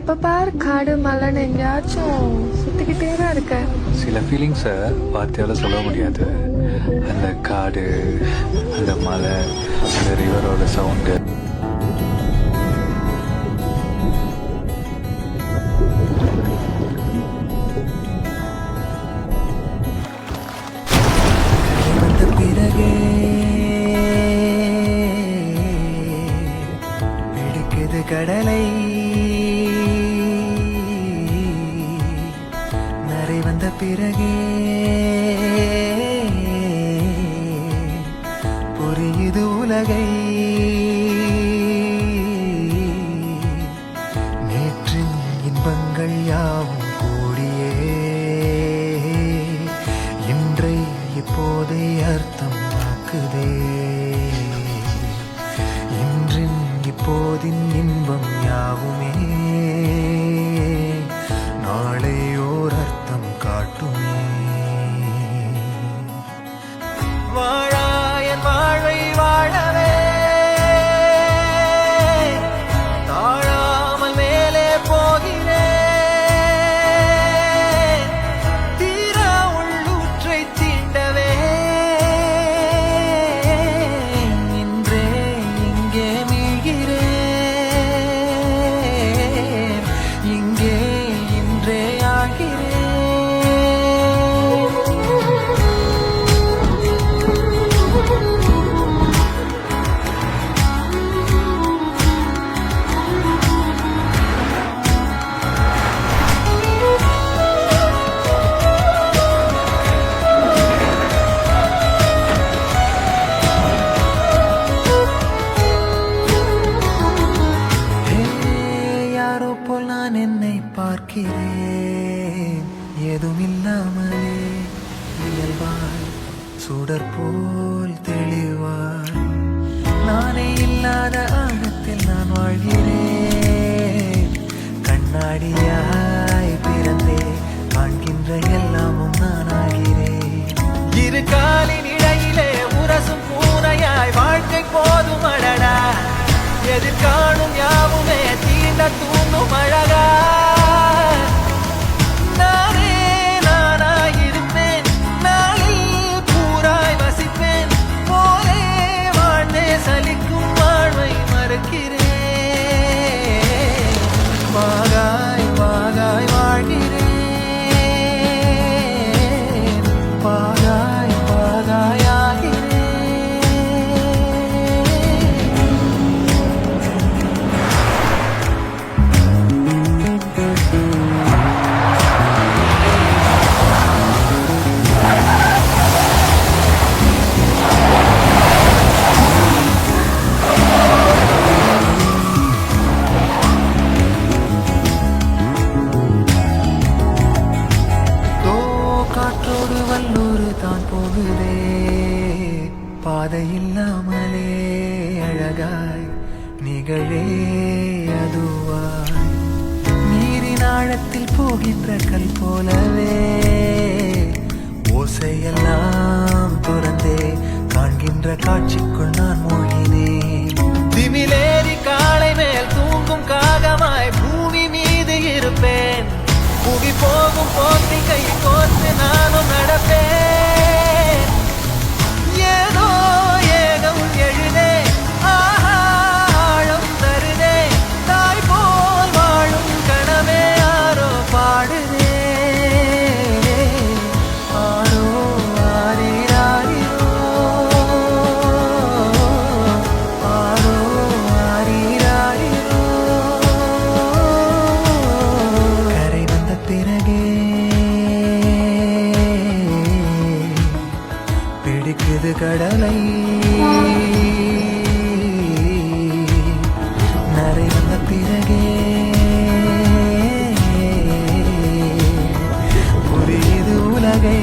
எப்ப பாரு காடு மலைன்னு எங்கேயாச்சும் சுத்திக்கிட்டே தான் இருக்க. சில ஃபீலிங்ஸை வார்த்தையால் சொல்ல முடியாது. அந்த காடு, அந்த மலை, அந்த ரிவரோட சவுண்டு, பிறகே எடுக்குது கடலை நரை வந்த பிறகே புரியுது உலகை நேற்றின் இன்பங்கள் யாவும் கூடியே இன்றை இப்போதே அர்த்தம் ஆக்குதே இன்றின் இப்போதின் இன்பம் யாவுமே நாளை ஓர் அர்த்தம் காட்டுமே. வாழாயன் வாழ்வை வாழவே தாழாமல் மேலே போகிறேன் தீரா உள்ளூற்றை தீண்டவே இன்றே இங்கே மீழ்கிறேன் இங்கே இன்றே ஆகிறேன். யாரோ போல் நான் என்னை பார்க்கிறேன் ஏதுமில்லாமலே இயல்பாய் சுடர் போல் தெளிவாய் நானே இல்லாத ஆழத்தில் நான் வாழ்கிறேன் கண்ணாடியாய் பிறந்தே காண்கின்ற எல்லாமும் நான் ஆகிறேன் இரு காலின் இடையிலே உரசும் பூனையாய் வாழ்க்கை போதும் அடடா எதிர்காணும் யாவுமே தீண்ட தூண்டும் அழகா நானே நானாயிருப்பேன் நாளில் பூராய் வசிப்பேன் போலே வாழ்ந்தே சலிக்கும் வாழ்வை மறுக்கிறேன் வாகாய் வாகாய் வாழ்கிறேன் வாகாய் வாகாய் ஆகிறேன். காற்றோடு வல்லூர் தான் போகுதே பாதை இல்லாமலே அழகாய் நிகழே அதுவாய் நீரின் ஆழத்தில் போகின்ற கல் போலவே ஓசையெல்லாம் துறந்தே காண்கின்ற காட்சிக்குள் நான் மூழ்கினேன் திமிலேறி காலை மேல் தூங்கும் காகமாய் பூமி மீது இருப்பேன் புவி போகும் போத்தி கை கோர்த்து நானும் நடப்பேன் ஏதோ ஏகம் எழுதே ஆழம் தருதே தாய் போல் வாழும் கணமே யாரோ பாடுதே ஆரோ ஆரீராரிரோ ஆரோ ஆரீராரிரோ கரை வந்த பிறகே பிடிக்குது கடலை நரை வந்த பிறகே புரியுது உலகை